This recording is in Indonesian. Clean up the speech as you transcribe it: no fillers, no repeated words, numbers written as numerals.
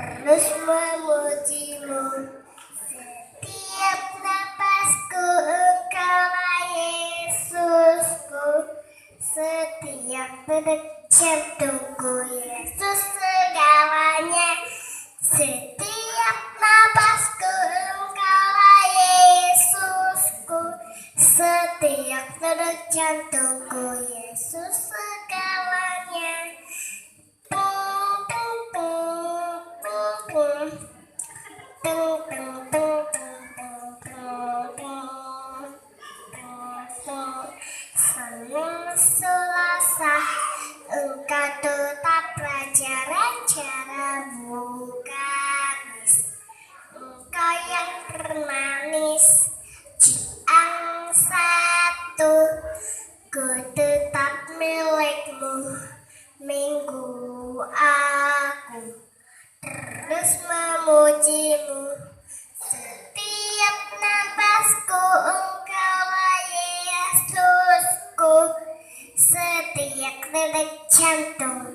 terus memujimu. Setiap napasku Engkaulah Yesusku, setiap detak jantungku Yesus segalanya. Setiap napasku Engkaulah Yesusku, setiap detak jantungku Yesus segalanya. Senin Selasa Engkau tetap pelajaran caramu Kamis. Engkau yang termanis Ciang satu, ku tetap milikmu. Minggu aku terus memujimu. Setiap napasku Engkaulah Yesusku, setiap detak jantung